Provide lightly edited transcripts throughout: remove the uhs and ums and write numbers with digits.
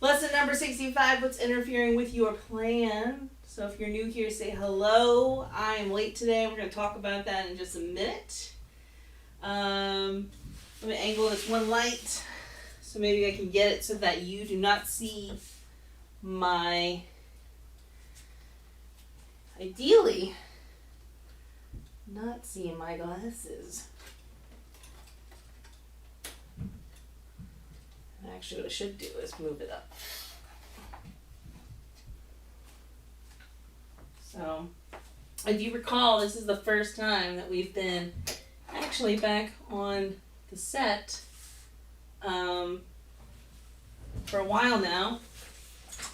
Lesson number 65, what's interfering with your plan? So if you're new here, say hello. I am late today. We're going to talk about that in just a minute. Let me angle this one light so maybe I can get it so that you do not see my, ideally, not seeing my glasses. Actually, what I should do is move it up. So, if you recall, this is the first time that we've been actually back on the set for a while now.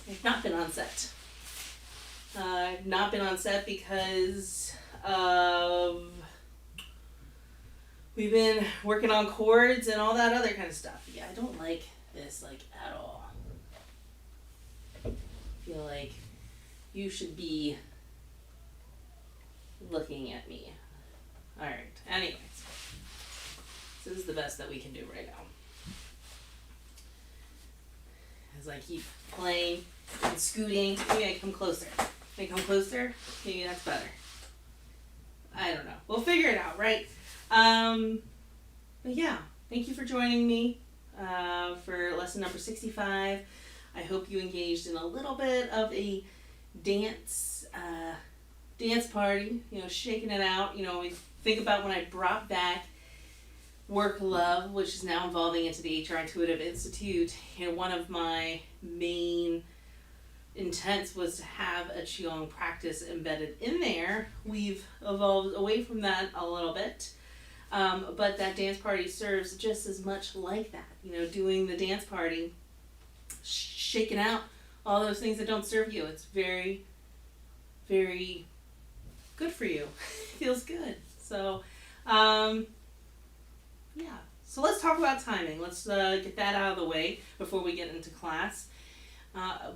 I've not been on set. I've not been on set because we've been working on chords and all that other kind of stuff. Yeah, I don't like this at all. I feel like you should be looking at me. Alright, anyways. This is the best that we can do right now. As I keep playing and scooting. Maybe I come closer. Can I come closer? Maybe that's better. I don't know. We'll figure it out, right? But yeah, thank you for joining me for lesson number 65. I hope you engaged in a little bit of a dance party, shaking it out. We think about when I brought back Work Love, which is now evolving into the HR Intuitive Institute. One of my main intents was to have a Qigong practice embedded in there. We've evolved away from that a little bit. But that dance party serves just as much like that. Doing the dance party, shaking out all those things that don't serve you. It's very, very good for you. Feels good. So, yeah. So let's talk about timing. Let's get that out of the way before we get into class.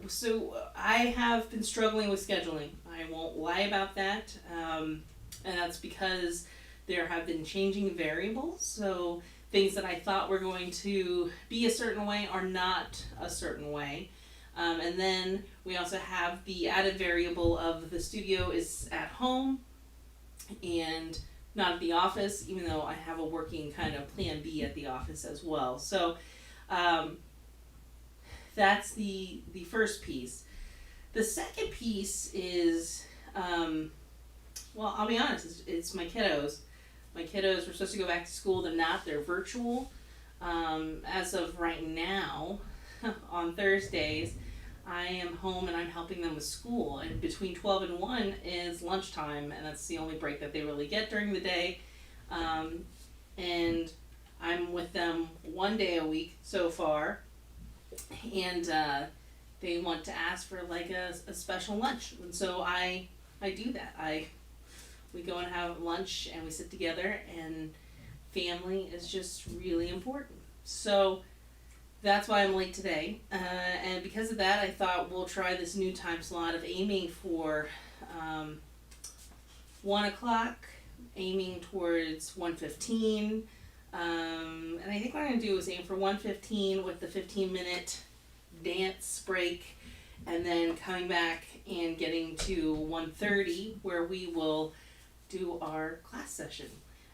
So I have been struggling with scheduling. I won't lie about that. And that's because there have been changing variables. So things that I thought were going to be a certain way are not a certain way. And then we also have the added variable of the studio is at home and not at the office, even though I have a working kind of plan B at the office as well. So that's the first piece. The second piece is, well, I'll be honest, it's my kiddos. My kiddos were supposed to go back to school. They're not. They're virtual. As of right now, on Thursdays, I am home and I'm helping them with school. And between 12 and 1 is lunchtime, and that's the only break that they really get during the day. And I'm with them one day a week so far. And they want to ask for a special lunch. And so I do that. We go and have lunch and we sit together, and family is just really important. So that's why I'm late today. And because of that, I thought we'll try this new time slot of aiming for 1 o'clock, aiming towards 1:15. And I think what I'm going to do is aim for 1:15 with the 15-minute dance break, and then coming back and getting to 1:30 where we will do our class session.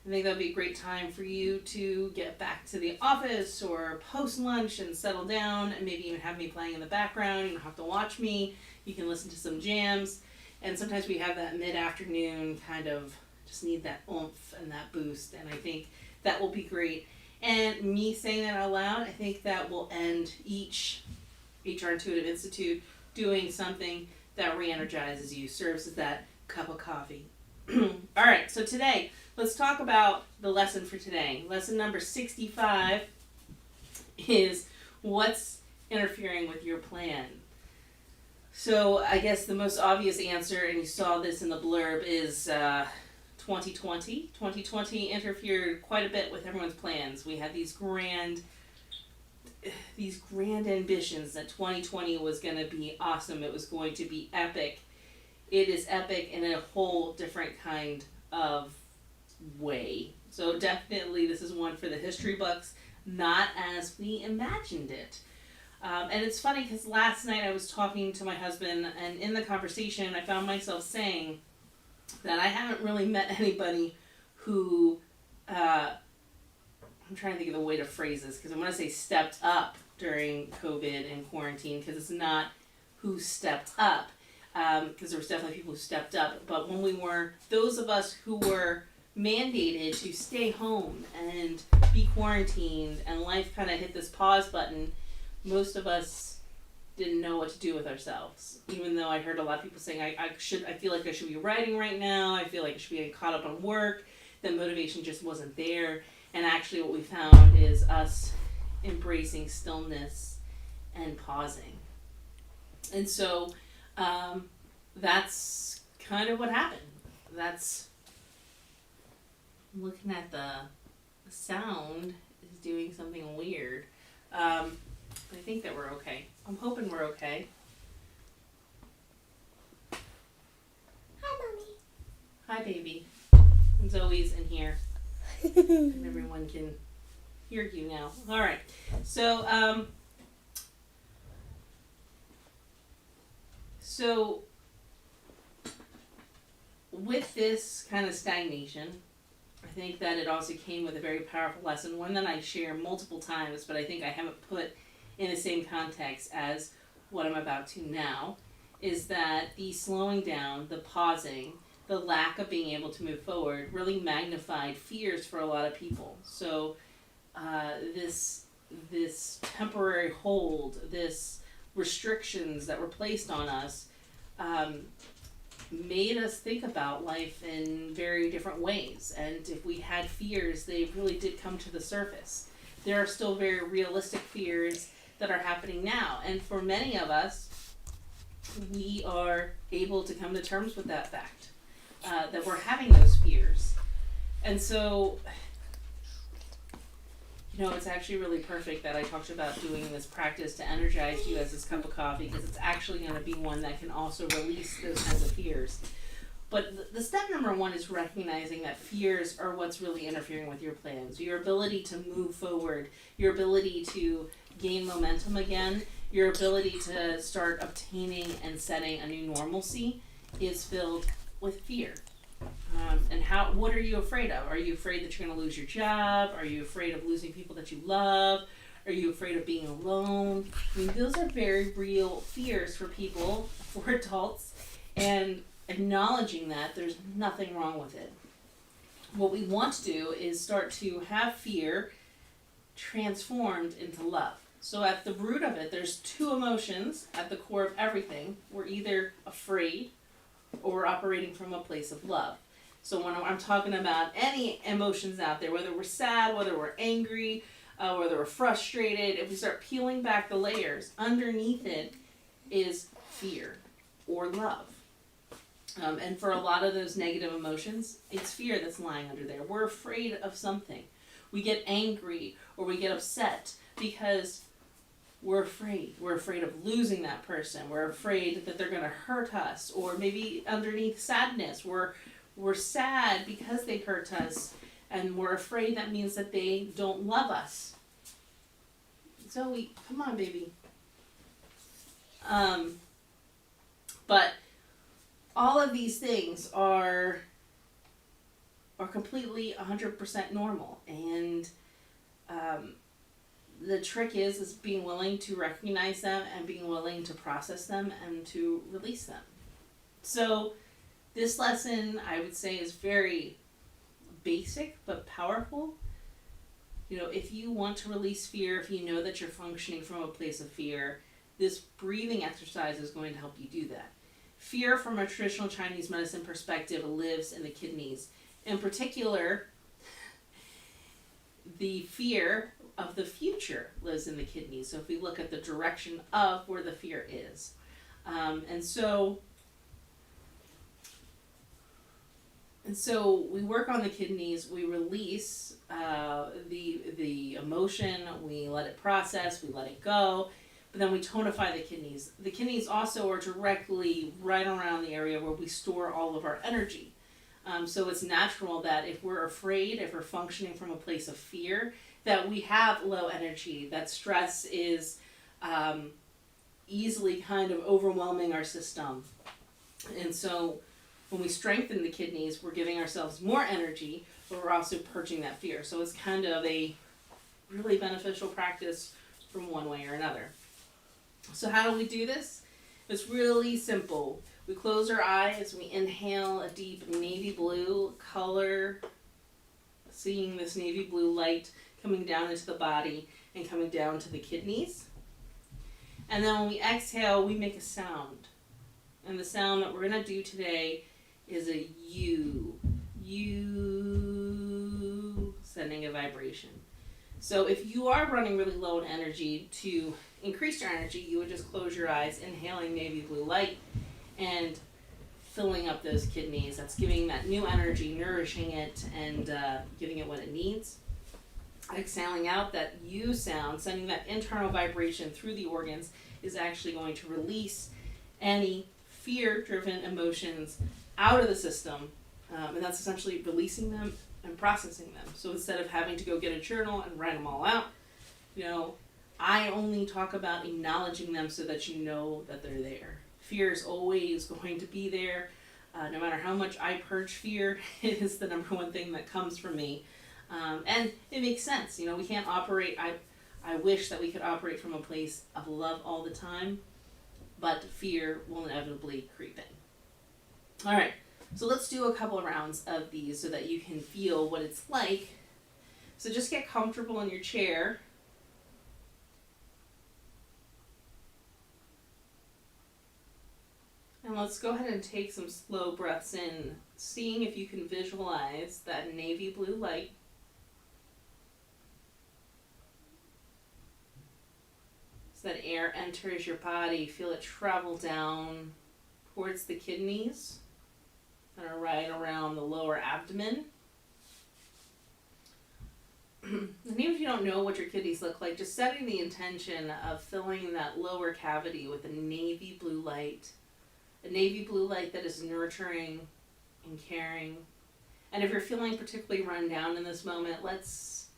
I think that would be a great time for you to get back to the office or post lunch and settle down, and maybe even have me playing in the background. You don't have to watch me. You can listen to some jams. And sometimes we have that mid-afternoon kind of just need that oomph and that boost, and I think that will be great. And me saying that out loud, I think that will end each HR Intuitive Institute doing something that re-energizes you, serves as that cup of coffee. All right, so today, let's talk about the lesson for today. Lesson number 65 is what's interfering with your plan. So I guess the most obvious answer, and you saw this in the blurb, is 2020. 2020 interfered quite a bit with everyone's plans. We had these grand ambitions that 2020 was going to be awesome. It was going to be epic. It is epic in a whole different kind of way. So definitely this is one for the history books, not as we imagined it. And it's funny because last night I was talking to my husband, and in the conversation I found myself saying that I haven't really met anybody who, I'm trying to think of the way to phrase this, because I want to say stepped up during COVID and quarantine, because it's not who stepped up, because there was definitely people who stepped up, but when we were, those of us who were mandated to stay home and be quarantined and life kind of hit this pause button, most of us didn't know what to do with ourselves. Even though I heard a lot of people saying, I feel like I should be writing right now, I feel like I should be getting caught up on work, that motivation just wasn't there. And actually what we found is us embracing stillness and pausing. And so that's kind of what happened. That's, looking at the sound is doing something weird. I think that we're okay. I'm hoping we're okay. Hi, Mommy. Hi, baby. And Zoe's in here. And everyone can hear you now. All right. So, with this kind of stagnation, I think that it also came with a very powerful lesson, one that I share multiple times, but I think I haven't put in the same context as what I'm about to now, is that the slowing down, the pausing, the lack of being able to move forward really magnified fears for a lot of people. So this temporary hold, this restrictions that were placed on us, made us think about life in very different ways. And if we had fears, they really did come to the surface. There are still very realistic fears that are happening now. And for many of us, we are able to come to terms with that fact, that we're having those fears. And so, it's actually really perfect that I talked about doing this practice to energize you as this cup of coffee, because it's actually going to be one that can also release those kinds of fears. But the step number one is recognizing that fears are what's really interfering with your plans. Your ability to move forward, your ability to gain momentum again, your ability to start obtaining and setting a new normalcy is filled with fear. And what are you afraid of? Are you afraid that you're going to lose your job? Are you afraid of losing people that you love? Are you afraid of being alone? I mean, those are very real fears for people, for adults, and acknowledging that there's nothing wrong with it. What we want to do is start to have fear transformed into love. So at the root of it, there's two emotions at the core of everything. We're either afraid or we're operating from a place of love. So when I'm talking about any emotions out there, whether we're sad, whether we're angry, whether we're frustrated, if we start peeling back the layers, underneath it is fear or love. And for a lot of those negative emotions, it's fear that's lying under there. We're afraid of something. We get angry or we get upset because we're afraid. We're afraid of losing that person. We're afraid that they're going to hurt us. Or maybe underneath sadness, we're sad because they hurt us, and we're afraid that means that they don't love us. Zoe, come on, baby. But all of these things are completely 100% normal, and the trick is being willing to recognize them and being willing to process them and to release them. So this lesson, I would say, is very basic but powerful. If you want to release fear, if you know that you're functioning from a place of fear, this breathing exercise is going to help you do that. Fear, from a traditional Chinese medicine perspective, lives in the kidneys. In particular, the fear of the future lives in the kidneys. So if we look at the direction of where the fear is. And so we work on the kidneys, we release the emotion, we let it process, we let it go, but then we tonify the kidneys. The kidneys also are directly right around the area where we store all of our energy. So it's natural that if we're afraid, if we're functioning from a place of fear, that we have low energy, that stress is easily kind of overwhelming our system. And so when we strengthen the kidneys, we're giving ourselves more energy, but we're also purging that fear. So it's kind of a really beneficial practice from one way or another. So how do we do this? It's really simple. We close our eyes, we inhale a deep navy blue color, seeing this navy blue light coming down into the body and coming down to the kidneys. And then when we exhale, we make a sound. And the sound that we're going to do today is a U. U, sending a vibration. So if you are running really low in energy, to increase your energy, you would just close your eyes, inhaling navy blue light and filling up those kidneys. That's giving that new energy, nourishing it, and giving it what it needs. Exhaling out, that U sound, sending that internal vibration through the organs, is actually going to release any fear-driven emotions out of the system, and that's essentially releasing them and processing them. So instead of having to go get a journal and write them all out, I only talk about acknowledging them so that you know that they're there. Fear is always going to be there. No matter how much I purge fear, it is the number one thing that comes from me. And it makes sense. We can't operate, I wish that we could operate from a place of love all the time, but fear will inevitably creep in. All right, so let's do a couple of rounds of these so that you can feel what it's like. So just get comfortable in your chair. And let's go ahead and take some slow breaths in, seeing if you can visualize that navy blue light. So that air enters your body, feel it travel down towards the kidneys that are right around the lower abdomen. And even if you don't know what your kidneys look like, just setting the intention of filling that lower cavity with a navy blue light that is nurturing and caring. And if you're feeling particularly run down in this moment, let's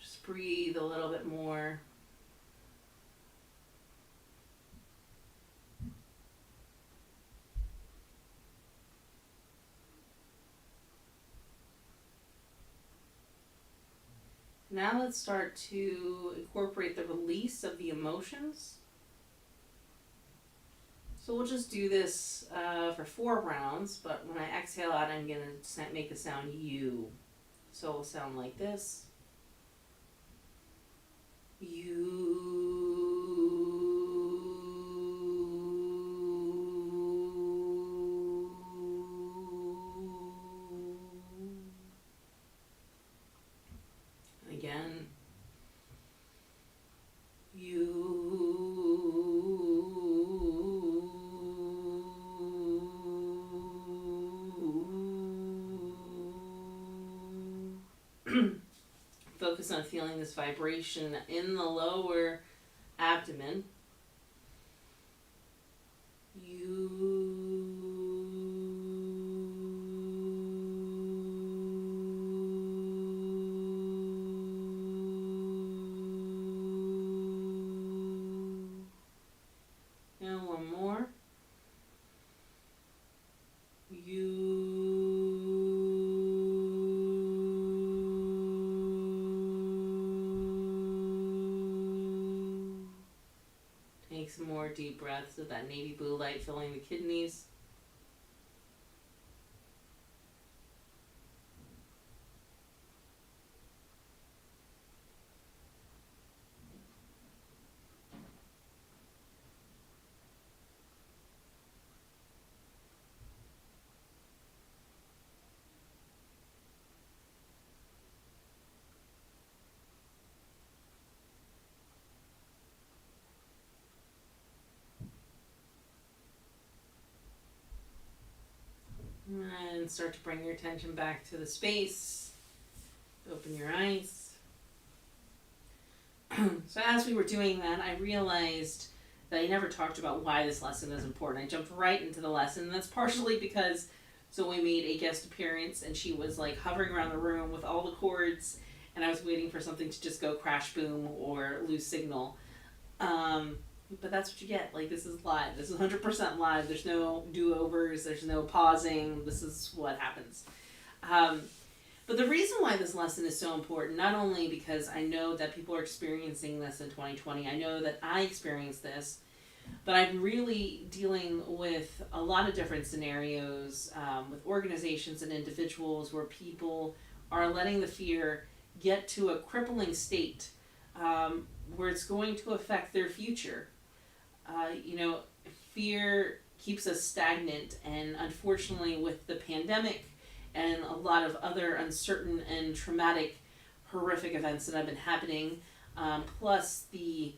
just breathe a little bit more. Now let's start to incorporate the release of the emotions. So we'll just do this for 4 rounds, but when I exhale out, I'm going to make a sound U. So it will sound like this. U. Again. Focus on feeling this vibration in the lower abdomen. And one more. Take some more deep breaths of that navy blue light filling the kidneys. And start to bring your attention back to the space. Open your eyes. So as we were doing that, I realized that I never talked about why this lesson is important. I jumped right into the lesson. And that's partially because Zoe made a guest appearance and she was like hovering around the room with all the cords, and I was waiting for something to just go crash boom or lose signal. But that's what you get. Like, this is live. This is 100% live. There's no do-overs. There's no pausing. This is what happens. But the reason why this lesson is so important, not only because I know that people are experiencing this in 2020, I know that I experienced this, but I'm really dealing with a lot of different scenarios with organizations and individuals where people are letting the fear get to a crippling state where it's going to affect their future. Fear keeps us stagnant, and unfortunately with the pandemic and a lot of other uncertain and traumatic, horrific events that have been happening, plus the,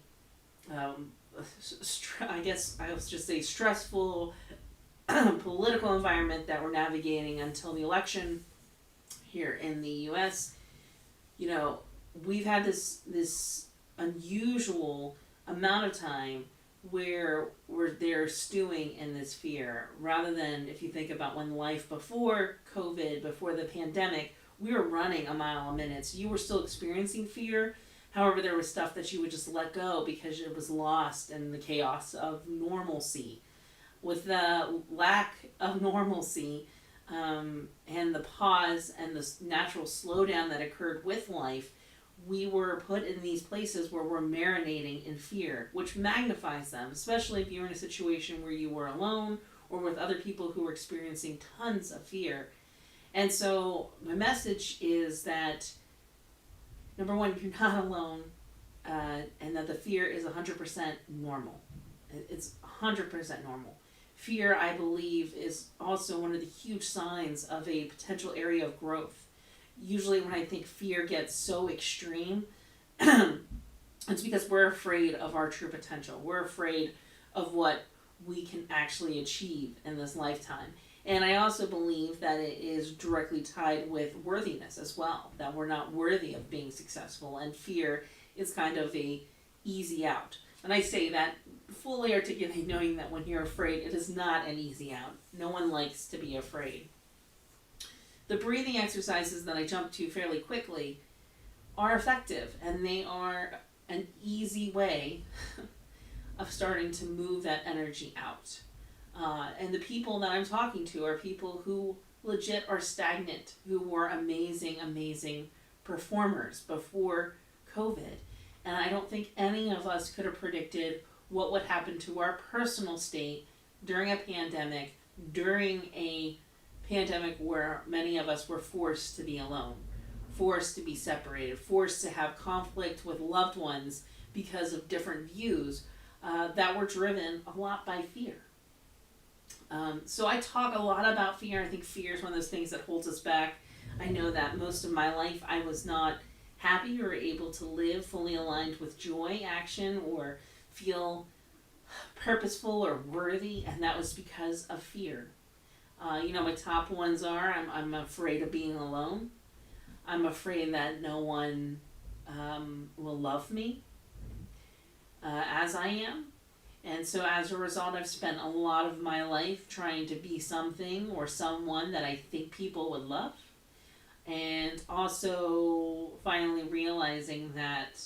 I guess I would just say stressful political environment that we're navigating until the election here in the U.S., we've had this unusual amount of time where they're stewing in this fear, rather than, if you think about when life before COVID, before the pandemic, we were running a mile a minute. So you were still experiencing fear. However, there was stuff that you would just let go because it was lost in the chaos of normalcy. With the lack of normalcy and the pause and the natural slowdown that occurred with life, we were put in these places where we're marinating in fear, which magnifies them, especially if you're in a situation where you were alone or with other people who were experiencing tons of fear. And so my message is that, number one, you're not alone, and that the fear is 100% normal. It's 100% normal. Fear, I believe, is also one of the huge signs of a potential area of growth. Usually when I think fear gets so extreme, it's because we're afraid of our true potential. We're afraid of what we can actually achieve in this lifetime. And I also believe that it is directly tied with worthiness as well, that we're not worthy of being successful, and fear is kind of a easy out. And I say that fully articulating, knowing that when you're afraid, it is not an easy out. No one likes to be afraid. The breathing exercises that I jump to fairly quickly are effective, and they are an easy way of starting to move that energy out. And the people that I'm talking to are people who legit are stagnant, who were amazing, amazing performers before COVID. And I don't think any of us could have predicted what would happen to our personal state during a pandemic, where many of us were forced to be alone, forced to be separated, forced to have conflict with loved ones because of different views that were driven a lot by fear. So I talk a lot about fear. I think fear is one of those things that holds us back. I know that most of my life I was not happy or able to live fully aligned with joy, action, or feel purposeful or worthy, and that was because of fear. My top ones are I'm afraid of being alone. I'm afraid that no one will love me as I am. And so as a result, I've spent a lot of my life trying to be something or someone that I think people would love. And also finally realizing that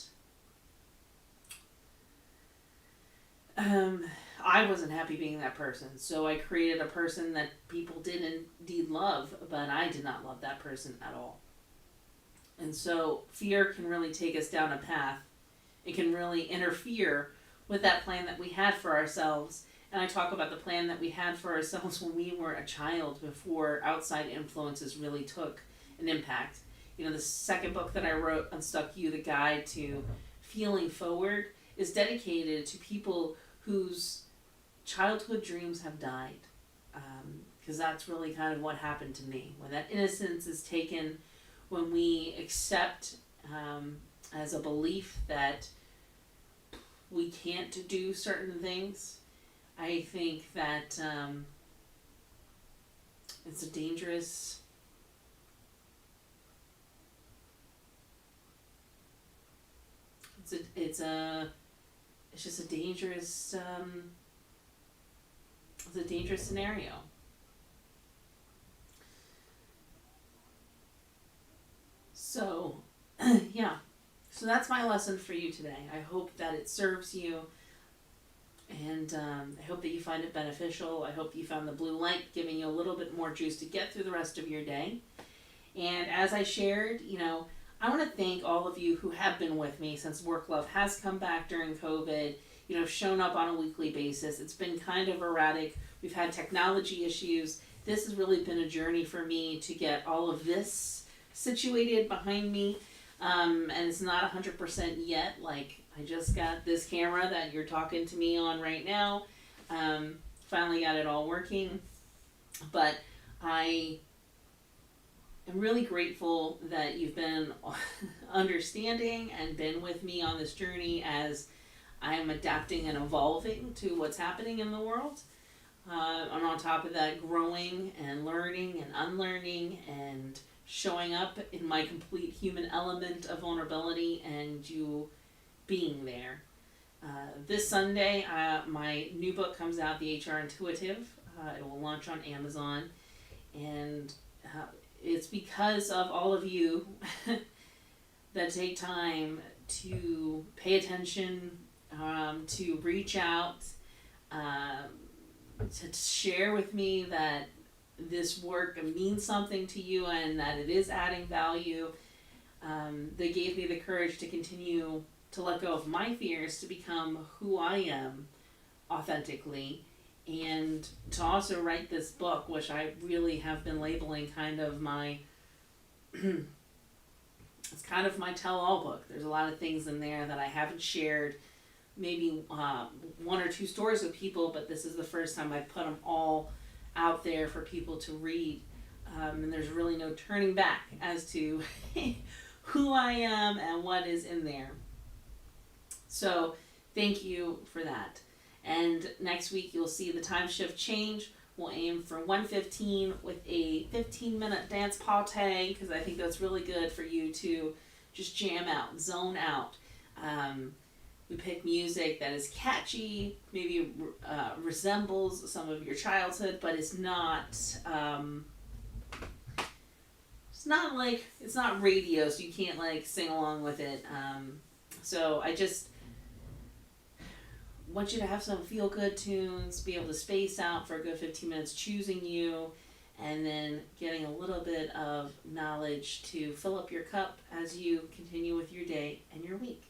I wasn't happy being that person. So I created a person that people did indeed love, but I did not love that person at all. And so fear can really take us down a path. It can really interfere with that plan that we had for ourselves. And I talk about the plan that we had for ourselves when we were a child, before outside influences really took an impact. The second book that I wrote, Unstuck You, the guide to feeling forward, is dedicated to people whose childhood dreams have died. Because that's really kind of what happened to me. When that innocence is taken, when we accept as a belief that we can't do certain things, I think that it's a dangerous it's just a dangerous scenario. So yeah. So that's my lesson for you today. I hope that it serves you, and I hope that you find it beneficial. I hope you found the blue light giving you a little bit more juice to get through the rest of your day. And as I shared, I want to thank all of you who have been with me since Work Love has come back during COVID, shown up on a weekly basis. It's been kind of erratic. We've had technology issues. This has really been a journey for me to get all of this situated behind me. And it's not 100% yet. Like, I just got this camera that you're talking to me on right now. Finally got it all working. But I am really grateful that you've been understanding and been with me on this journey as I'm adapting and evolving to what's happening in the world. And on top of that, growing and learning and unlearning and showing up in my complete human element of vulnerability and you being there. This Sunday, my new book comes out, The HR Intuitive. It will launch on Amazon. And it's because of all of you that take time to pay attention, to reach out, to share with me that this work means something to you and that it is adding value. They gave me the courage to continue to let go of my fears to become who I am authentically, and to also write this book, which I really have been labeling kind of my it's kind of my tell-all book. There's a lot of things in there that I haven't shared, maybe one or two stories with people, but this is the first time I put them all out there for people to read. And there's really no turning back as to who I am and what is in there. So thank you for that. And next week you'll see the time shift change. We'll aim for 1:15 with a 15-minute dance party, because I think that's really good for you to just jam out, zone out. We pick music that is catchy, maybe resembles some of your childhood, but it's not radio, so you can't like sing along with it. So I just want you to have some feel-good tunes, be able to space out for a good 15 minutes, choosing you, and then getting a little bit of knowledge to fill up your cup as you continue with your day and your week.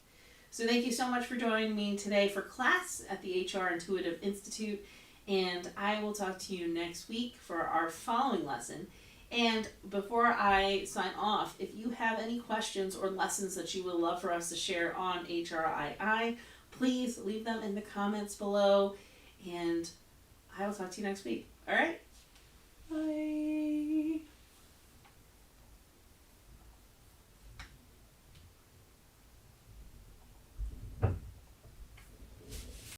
So thank you so much for joining me today for class at the HR Intuitive Institute, and I will talk to you next week for our following lesson. And before I sign off, if you have any questions or lessons that you would love for us to share on HRII, please leave them in the comments below, and I will talk to you next week. All right?